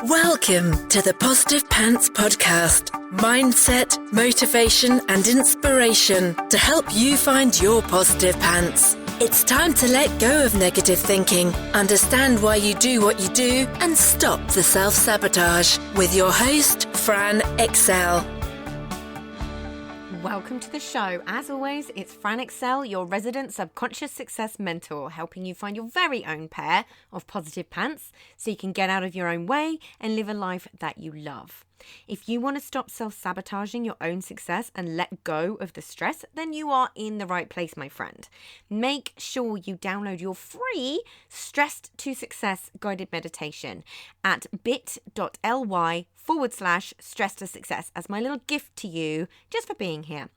Welcome to the Positive Pants Podcast. Mindset, motivation and inspiration to help you find your positive pants. It's time to let go of negative thinking, understand why you do what you do and stop the self-sabotage with your host, Fran Excel. Welcome to the show. As always, it's Fran Excel, your resident subconscious success mentor, helping you find your very own pair of positive pants so you can get out of your own way and live a life that you love. If you want to stop self-sabotaging your own success and let go of the stress, then you are in the right place, my friend. Make sure you download your free Stressed to Success guided meditation at bit.ly/stress to success as my little gift to you just for being here.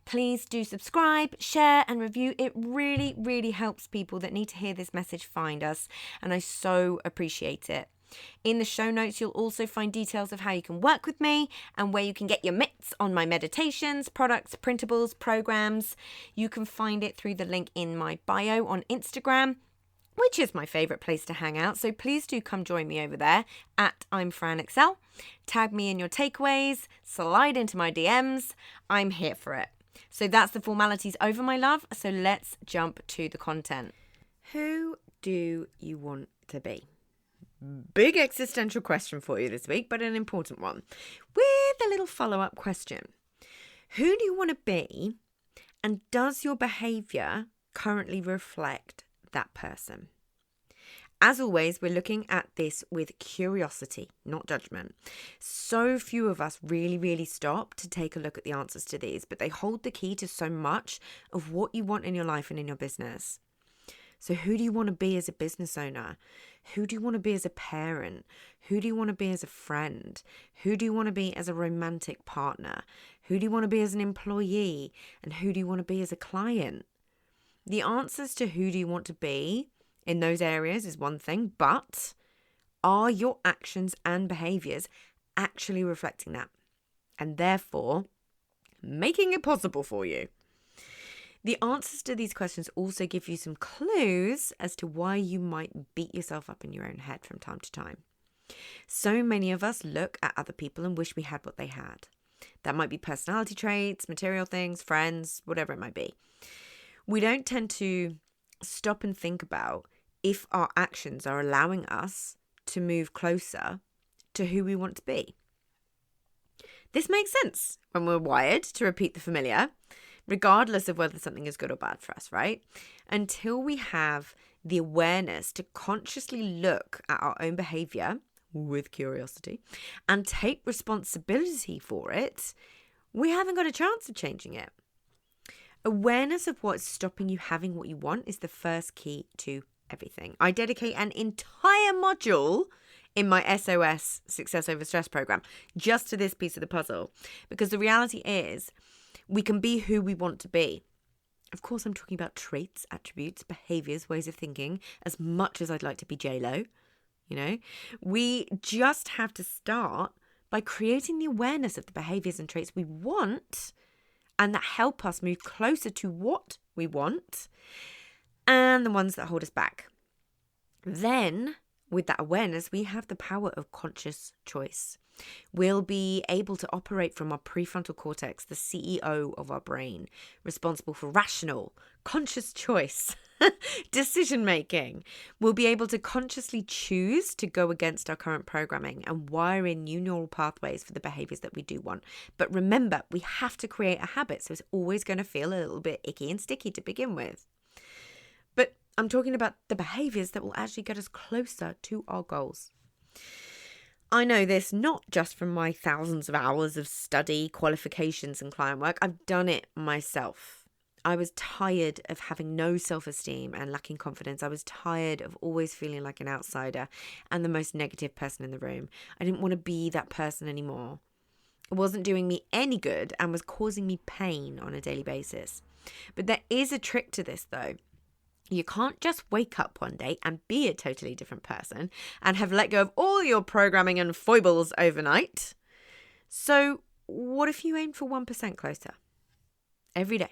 Please do subscribe, share and review. It really, really helps people that need to hear this message find us, and I so appreciate it. In the show notes, you'll also find details of how you can work with me and where you can get your mitts on my meditations, products, printables, programs. You can find it through the link in my bio on Instagram, which is my favourite place to hang out. So please do come join me over there at I'm Fran Excel. Tag me in your takeaways, slide into my DMs. I'm here for it. So that's the formalities over, my love. So let's jump to the content. Who do you want to be? Big existential question for you this week, but an important one, with a little follow-up question. Who do you want to be, and does your behaviour currently reflect that person? As always, we're looking at this with curiosity, not judgment. So few of us really stop to take a look at the answers to these, but they hold the key to so much of what you want in your life and in your business. So who do you want to be as a business owner? Who do you want to be as a parent? Who do you want to be as a friend? Who do you want to be as a romantic partner? Who do you want to be as an employee? And who do you want to be as a client? The answers to who do you want to be in those areas is one thing, but are your actions and behaviours actually reflecting that? And therefore, making it possible for you. The answers to these questions also give you some clues as to why you might beat yourself up in your own head from time to time. So many of us look at other people and wish we had what they had. That might be personality traits, material things, friends, whatever it might be. We don't tend to stop and think about if our actions are allowing us to move closer to who we want to be. This makes sense when we're wired to repeat the familiar, regardless of whether something is good or bad for us, right? Until we have the awareness to consciously look at our own behaviour with curiosity and take responsibility for it, we haven't got a chance of changing it. Awareness of what's stopping you having what you want is the first key to everything. I dedicate an entire module in my SOS Success Over Stress program just to this piece of the puzzle, because the reality is we can be who we want to be. Of course, I'm talking about traits, attributes, behaviours, ways of thinking, as much as I'd like to be J-Lo, you know. We just have to start by creating the awareness of the behaviours and traits we want and that help us move closer to what we want and the ones that hold us back. Then, with that awareness, we have the power of conscious choice. We'll be able to operate from our prefrontal cortex, the CEO of our brain, responsible for rational, conscious choice, decision making. We'll be able to consciously choose to go against our current programming and wire in new neural pathways for the behaviors that we do want. But remember, we have to create a habit, so it's always going to feel a little bit icky and sticky to begin with. But I'm talking about the behaviors that will actually get us closer to our goals. I know this not just from my thousands of hours of study, qualifications and client work. I've done it myself. I was tired of having no self-esteem and lacking confidence. I was tired of always feeling like an outsider and the most negative person in the room. I didn't want to be that person anymore. It wasn't doing me any good and was causing me pain on a daily basis. But there is a trick to this though. You can't just wake up one day and be a totally different person and have let go of all your programming and foibles overnight. So what if you aim for 1% closer every day?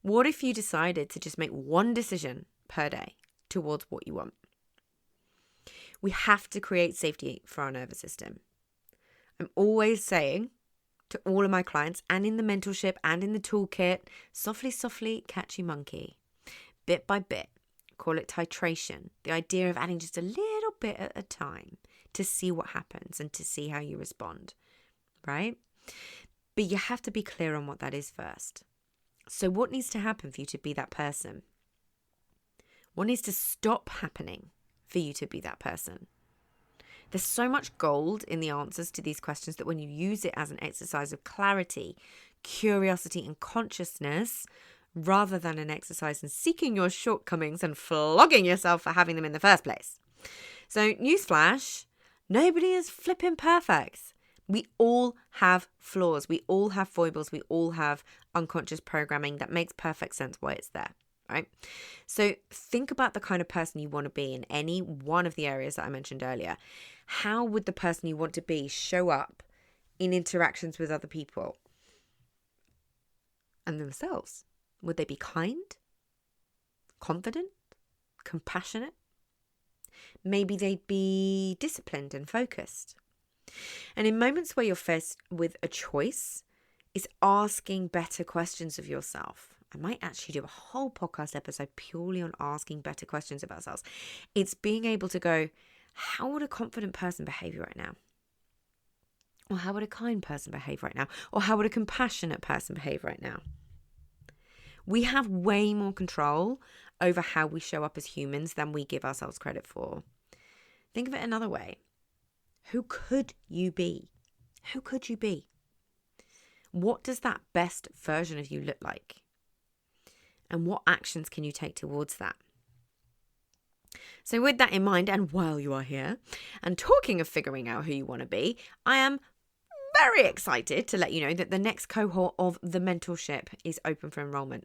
What if you decided to just make one decision per day towards what you want? We have to create safety for our nervous system. I'm always saying to all of my clients, and in the mentorship and in the toolkit, softly, softly, catchy monkey, bit by bit. Call it titration. The idea of adding just a little bit at a time to see what happens and to see how you respond, right? But you have to be clear on what that is first. So what needs to happen for you to be that person? What needs to stop happening for you to be that person? There's so much gold in the answers to these questions that when you use it as an exercise of clarity, curiosity, and consciousness, rather than an exercise in seeking your shortcomings and flogging yourself for having them in the first place. So, newsflash, nobody is flipping perfect. We all have flaws. We all have foibles. We all have unconscious programming that makes perfect sense why it's there, right? So think about the kind of person you want to be in any one of the areas that I mentioned earlier. How would the person you want to be show up in interactions with other people and themselves? Would they be kind, confident, compassionate? Maybe they'd be disciplined and focused. And in moments where you're faced with a choice, it's asking better questions of yourself. I might actually do a whole podcast episode purely on asking better questions of ourselves. It's being able to go, how would a confident person behave right now? Or how would a kind person behave right now? Or how would a compassionate person behave right now? We have way more control over how we show up as humans than we give ourselves credit for. Think of it another way. Who could you be? Who could you be? What does that best version of you look like? And what actions can you take towards that? So with that in mind, and while you are here, and talking of figuring out who you want to be, I am very excited to let you know that the next cohort of the mentorship is open for enrollment.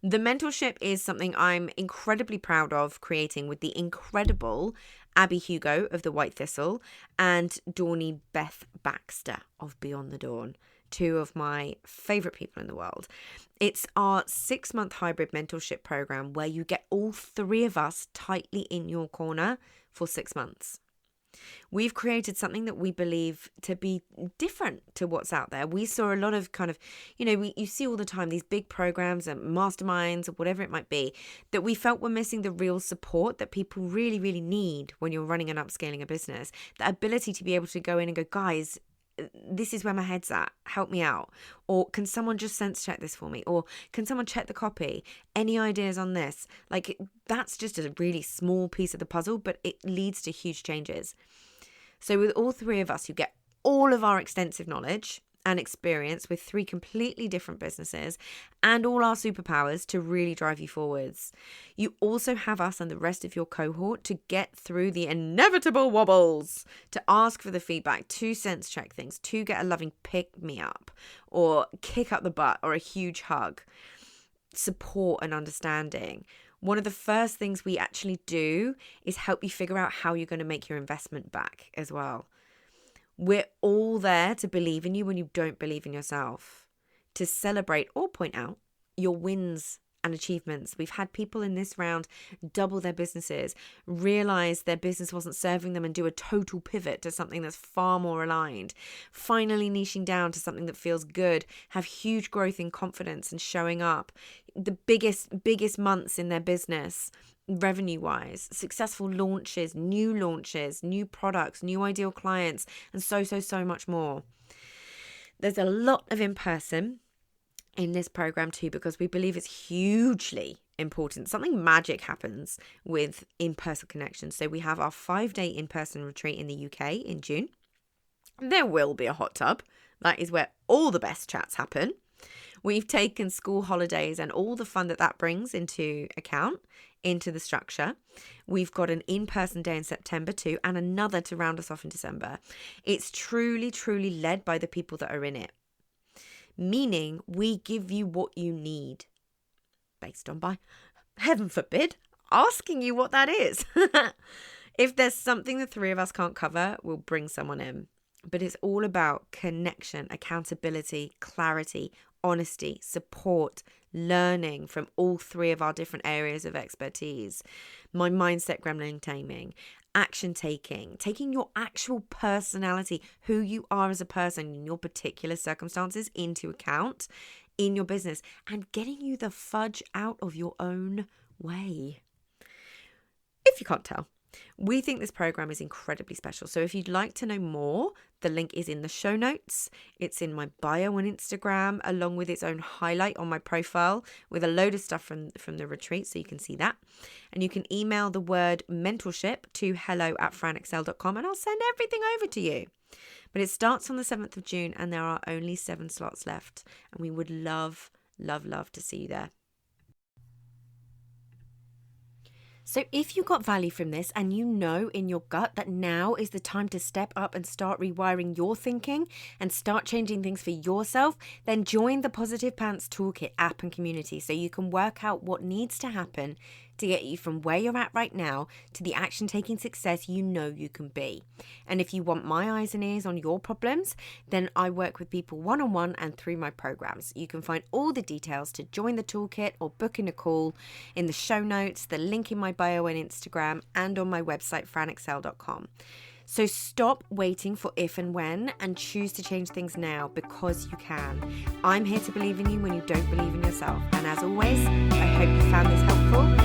The mentorship is something I'm incredibly proud of creating with the incredible Abby Hugo of The White Thistle and Dawny Beth Baxter of Beyond the Dawn, two of my favourite people in the world. It's our 6-month hybrid mentorship program where you get all three of us tightly in your corner for 6 months. We've created something that we believe to be different to what's out there. We saw a lot of kind of, you see all the time these big programs and masterminds or whatever it might be that we felt were missing the real support that people really, really need when you're running and upscaling a business. The ability to be able to go in and go, guys, this is where my head's at. Help me out. Or can someone just sense check this for me? Or can someone check the copy? Any ideas on this? Like, that's just a really small piece of the puzzle, but it leads to huge changes. So with all three of us, you get all of our extensive knowledge and experience with 3 completely different businesses and all our superpowers to really drive you forwards. You also have us and the rest of your cohort to get through the inevitable wobbles, to ask for the feedback, to sense check things, to get a loving pick me up or kick up the butt or a huge hug, support and understanding. One of the first things we actually do is help you figure out how you're going to make your investment back as well. We're all there to believe in you when you don't believe in yourself, to celebrate or point out your wins and achievements. We've had people in this round double their businesses, realize their business wasn't serving them and do a total pivot to something that's far more aligned, finally niching down to something that feels good, have huge growth in confidence and showing up, the biggest months in their business, revenue-wise, successful launches, new products, new ideal clients, and so much more. There's a lot of in-person in this program too, because we believe it's hugely important. Something magic happens with in-person connections. So we have our 5-day in-person retreat in the UK in June. There will be a hot tub. That is where all the best chats happen. We've taken school holidays and all the fun that brings into account, into the structure. We've got an in-person day in September too, and another to round us off in December. It's truly, truly led by the people that are in it. Meaning we give you what you need based on, by heaven forbid, asking you what that is. If there's something the 3 of us can't cover, we'll bring someone in. But it's all about connection, accountability, clarity, honesty, support, learning from all 3 of our different areas of expertise, my mindset gremlin taming, action taking your actual personality, who you are as a person in your particular circumstances into account in your business, and getting you the fudge out of your own way. If you can't tell, we think this program is incredibly special. So if you'd like to know more, the link is in the show notes. It's in my bio on Instagram, along with its own highlight on my profile with a load of stuff from the retreat, so you can see that. And you can email the word mentorship to hello@franexcel.com and I'll send everything over to you. But it starts on the 7th of June and there are only 7 slots left. And we would love, love, love to see you there. So if you got value from this and you know in your gut that now is the time to step up and start rewiring your thinking and start changing things for yourself, then join the Positive Pants Toolkit app and community so you can work out what needs to happen to get you from where you're at right now to the action-taking success you know you can be. And if you want my eyes and ears on your problems, then I work with people one-on-one and through my programs. You can find all the details to join the toolkit or book in a call in the show notes, the link in my bio on Instagram, and on my website, franexcel.com. So stop waiting for if and when and choose to change things now, because you can. I'm here to believe in you when you don't believe in yourself. And as always, I hope you found this helpful.